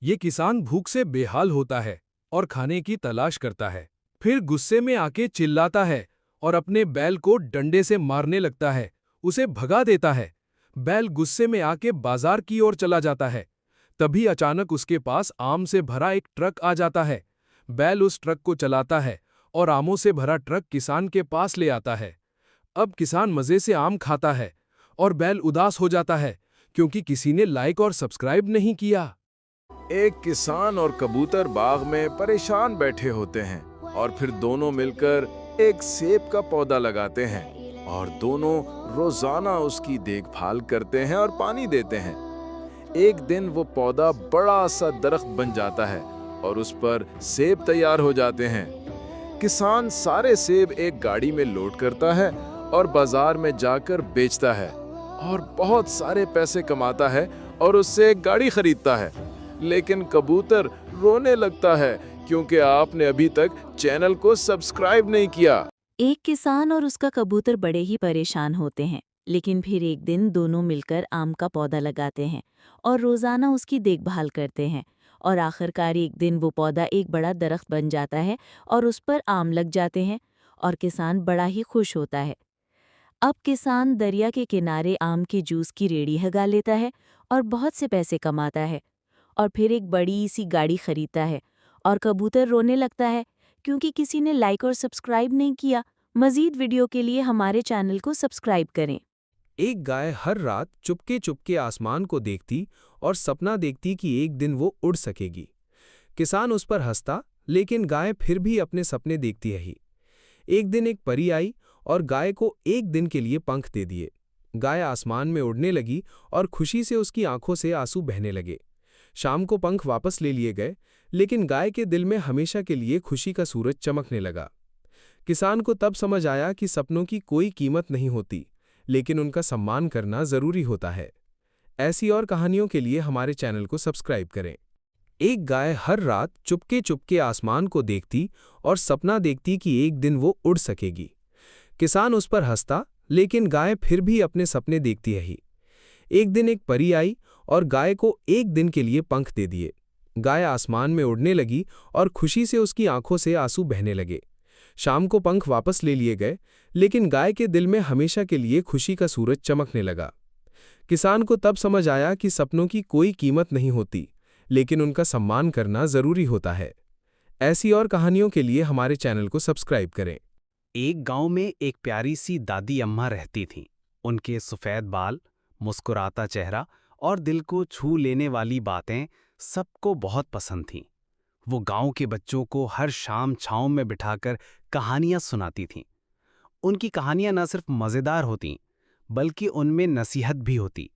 ये किसान भूख से बेहाल होता है और खाने की तलाश करता है। फिर गुस्से में आके चिल्लाता है और अपने बैल को डंडे से मारने लगता है, उसे भगा देता है। बैल गुस्से में आके बाजार की ओर चला जाता है। तभी अचानक उसके पास आम से भरा एक ट्रक आ जाता है। बैल उस ट्रक को चलाता है और आमों से भरा ट्रक किसान के पास ले आता है। अब किसान मजे से आम खाता है और बैल उदास हो जाता है क्योंकि किसी ने लाइक और सब्सक्राइब नहीं किया। एक किसान और कबूतर बाग में परेशान बैठे होते हैं और फिर दोनों मिलकर एक सेब का पौधा लगाते हैं और दोनों रोजाना उसकी देखभाल करते हैं और पानी देते हैं। एक दिन वो पौधा बड़ा सा दरख्त बन जाता है और उस पर सेब तैयार हो जाते हैं। किसान सारे सेब एक गाड़ी में लोड करता है और बाजार में जाकर बेचता है और बहुत सारे पैसे कमाता है और उससे एक गाड़ी खरीदता है। लेकिन कबूतर रोने लगता है क्योंकि आपने अभी तक चैनल को सब्सक्राइब नहीं किया। एक किसान और उसका कबूतर बड़े ही परेशान होते हैं, लेकिन फिर एक दिन दोनों मिलकर आम का पौधा लगाते हैं और रोजाना उसकी देखभाल करते हैं। और आखिरकार एक दिन वो पौधा एक बड़ा दरख्त बन जाता है और उस पर आम लग जाते हैं और किसान बड़ा ही खुश होता है। अब किसान दरिया के किनारे आम के जूस की रेहड़ी लगा लेता है और बहुत से पैसे कमाता है और फिर एक बड़ी सी गाड़ी खरीदता है। और कबूतर रोने लगता है क्योंकि किसी ने लाइक और सब्सक्राइब नहीं किया। मज़ीद वीडियो के लिए हमारे चैनल को सब्सक्राइब करें। एक गाय हर रात चुपके चुपके आसमान को देखती और सपना देखती कि एक दिन वो उड़ सकेगी। किसान उस पर हंसता, लेकिन गाय फिर भी अपने सपने देखती रही। एक दिन एक परी आई और गाय को एक दिन के लिए पंख दे दिए। गाय आसमान में उड़ने लगी और खुशी से उसकी आंखों से आंसू बहने लगे। शाम को पंख वापस ले लिए गए, लेकिन गाय के दिल में हमेशा के लिए खुशी का सूरज चमकने लगा। किसान को तब समझ आया कि सपनों की कोई कीमत नहीं होती, लेकिन उनका सम्मान करना जरूरी होता है। ऐसी और कहानियों के लिए हमारे चैनल को सब्सक्राइब करें। एक गाय हर रात चुपके चुपके आसमान को देखती और सपना देखती कि एक दिन वो उड़ सकेगी। किसान उस पर हंसता, लेकिन गाय फिर भी अपने सपने देखती रही। एक दिन एक परी आई और गाय को एक दिन के लिए पंख दे दिए। गाय आसमान में उड़ने लगी और खुशी से उसकी आंखों से आंसू बहने लगे। शाम को पंख वापस ले लिए गए, लेकिन गाय के दिल में हमेशा के लिए खुशी का सूरज चमकने लगा। किसान को तब समझ आया कि सपनों की कोई कीमत नहीं होती, लेकिन उनका सम्मान करना जरूरी होता है। ऐसी और कहानियों के लिए हमारे चैनल को सब्सक्राइब करें। एक गांव में एक प्यारी सी दादी अम्मा रहती थीं। उनके सफ़ेद बाल, मुस्कुराता चेहरा और दिल को छू लेने वाली बातें सबको बहुत पसंद थीं। वो गांव के बच्चों को हर शाम छांव में बिठाकर कहानियां सुनाती थीं। उनकी कहानियां न सिर्फ मज़ेदार होतीं, बल्कि उनमें नसीहत भी होती।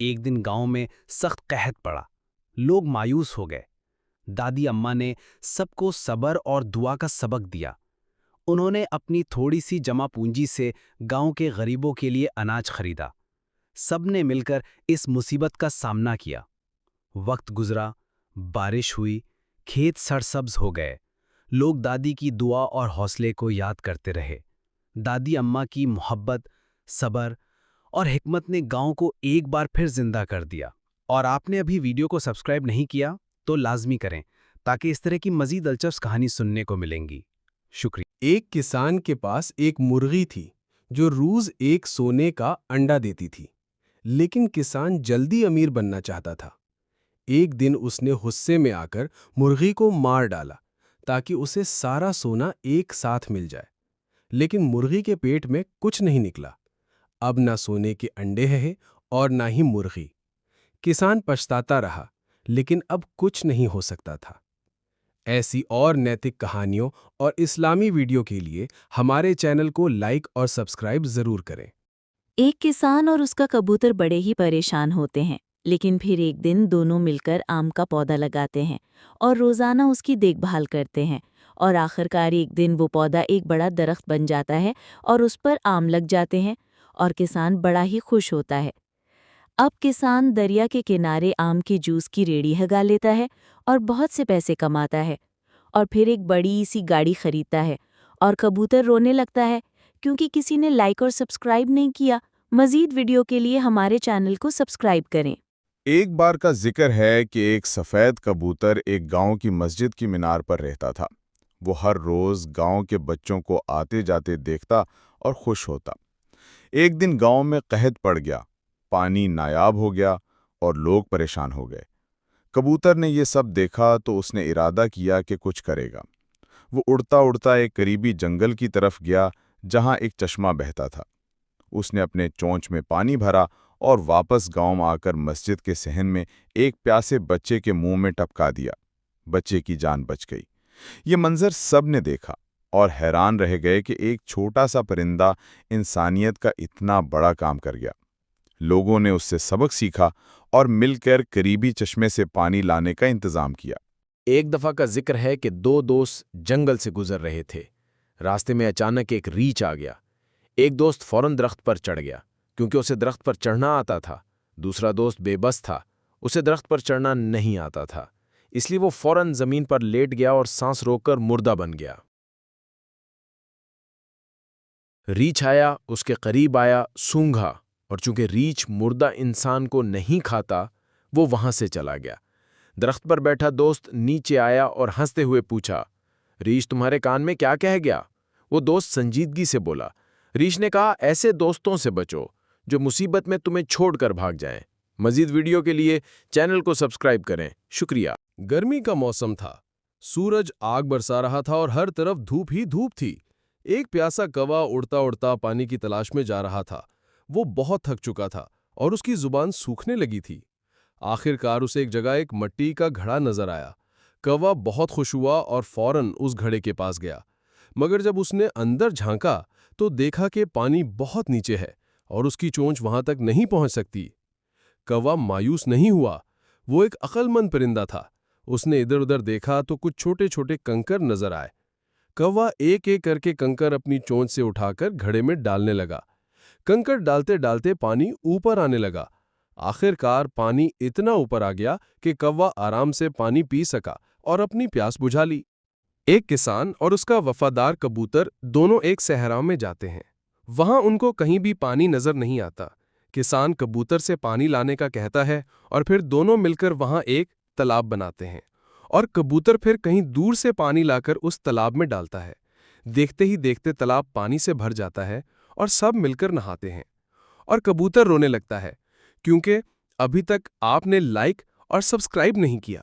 एक दिन गांव में सख्त कहत पड़ा। लोग मायूस हो गए। दादी अम्मा ने सबको सब्र और दुआ का सबक दिया। उन्होंने अपनी थोड़ी सी जमा पूंजी से गांव के गरीबों के लिए अनाज खरीदा। सबने मिलकर इस मुसीबत का सामना किया। वक्त गुजरा, बारिश हुई, खेत सरसब्ज हो गए। लोग दादी की दुआ और हौसले को याद करते रहे। दादी अम्मा की मोहब्बत, सब्र और हिकमत ने गांव को एक बार फिर जिंदा कर दिया। और आपने अभी वीडियो को सब्सक्राइब नहीं किया तो लाजमी करें, ताकि इस तरह की मज़ीद दिलचस्प कहानी सुनने को मिलेंगी। शुक्रिया। एक किसान के पास एक मुर्गी थी जो रोज एक सोने का अंडा देती थी। लेकिन किसान जल्दी अमीर बनना चाहता था। एक दिन उसने गुस्से में आकर मुर्गी को मार डाला ताकि उसे सारा सोना एक साथ मिल जाए। लेकिन मुर्गी के पेट में कुछ नहीं निकला। अब ना सोने के अंडे हैं और ना ही मुर्गी। किसान पछताता रहा, लेकिन अब कुछ नहीं हो सकता था। ऐसी और नैतिक कहानियों और इस्लामी वीडियो के लिए हमारे चैनल को लाइक और सब्सक्राइब जरूर करें। एक किसान और उसका कबूतर बड़े ही परेशान होते हैं, लेकिन फिर एक दिन दोनों मिलकर आम का पौधा लगाते हैं और रोजाना उसकी देखभाल करते हैं। और आखिरकार एक दिन वो पौधा एक बड़ा दरख्त बन जाता है और उस पर आम लग जाते हैं और किसान बड़ा ही खुश होता है। अब किसान दरिया के किनारे आम के जूस की रेहड़ी लगा लेता है और बहुत से पैसे कमाता है और फिर एक बड़ी सी गाड़ी खरीदता है। और कबूतर रोने लगता है क्योंकि किसी ने लाइक और सब्सक्राइब नहीं किया। मज़ीद वीडियो के लिए हमारे चैनल को सब्सक्राइब करें। एक बार का जिक्र है कि एक सफ़ेद कबूतर एक गांव की मस्जिद की मीनार पर रहता था। वो हर रोज़ गांव के बच्चों को आते जाते देखता और खुश होता। एक दिन गांव में कहत पड़ गया, पानी नायाब हो गया और लोग परेशान हो गए। कबूतर ने ये सब देखा तो उसने इरादा किया कि कुछ करेगा। वो उड़ता उड़ता एक करीबी जंगल की तरफ गया जहां एक चश्मा बहता था। उसने अपने चोंच में पानी भरा और वापस गांव आकर मस्जिद के सहन में एक प्यासे बच्चे के मुंह में टपका दिया। बच्चे की जान बच गई। ये मंजर सब ने देखा और हैरान रह गए कि एक छोटा सा परिंदा इंसानियत का इतना बड़ा काम कर गया। लोगों ने उससे सबक सीखा और मिलकर करीबी चश्मे से पानी लाने का इंतजाम किया। एक दफा का जिक्र है कि दो दोस्त जंगल से गुजर रहे थे। रास्ते में अचानक एक रीछ आ गया। एक दोस्त फौरन दरख्त पर चढ़ गया क्योंकि उसे दरख्त पर चढ़ना आता था। दूसरा दोस्त बेबस था, उसे दरख्त पर चढ़ना नहीं आता था, इसलिए वो फौरन जमीन पर लेट गया और सांस रोककर मुर्दा बन गया। रीछ आया, उसके करीब आया, सूंघा, और चूंकि रीछ मुर्दा इंसान को नहीं खाता, वो वहां से चला गया। दरख्त पर बैठा दोस्त नीचे आया और हंसते हुए पूछा, रीछ तुम्हारे कान में क्या कह गया? वो दोस्त संजीदगी से बोला। रीछ ने कहा, ऐसे दोस्तों से बचो जो मुसीबत में तुम्हें छोड़कर भाग जाएं। मजीद वीडियो के लिए चैनल को सब्सक्राइब करें। शुक्रिया। गर्मी का मौसम था। सूरज आग बरसा रहा था और हर तरफ धूप ही धूप थी। एक प्यासा कौवा उड़ता उड़ता पानी की तलाश में जा रहा था। वो बहुत थक चुका था और उसकी जुबान सूखने लगी थी। आखिरकार उसे एक जगह एक मिट्टी का घड़ा नजर आया। कौवा बहुत खुश हुआ और फौरन उस घड़े के पास गया। मगर जब उसने अंदर झांका तो देखा कि पानी बहुत नीचे है और उसकी चोंच वहां तक नहीं पहुंच सकती। कौवा मायूस नहीं हुआ। वो एक अक्लमंद परिंदा था। उसने इधर उधर देखा तो कुछ छोटे छोटे कंकर नजर आए। कौवा एक एक करके कंकर अपनी चोंच से उठाकर घड़े में डालने लगा। कंकर डालते डालते पानी ऊपर आने लगा। आखिरकार पानी इतना ऊपर आ गया कि कौवा आराम से पानी पी सका और अपनी प्यास बुझा ली। एक किसान और उसका वफादार कबूतर दोनों एक सहरा में जाते हैं। वहां उनको कहीं भी पानी नजर नहीं आता। किसान कबूतर से पानी लाने का कहता है और फिर दोनों मिलकर वहां एक तालाब बनाते हैं और कबूतर फिर कहीं दूर से पानी लाकर उस तालाब में डालता है। देखते ही देखते तालाब पानी से भर जाता है और सब मिलकर नहाते हैं। और कबूतर रोने लगता है क्योंकि अभी तक आपने लाइक और सब्सक्राइब नहीं किया।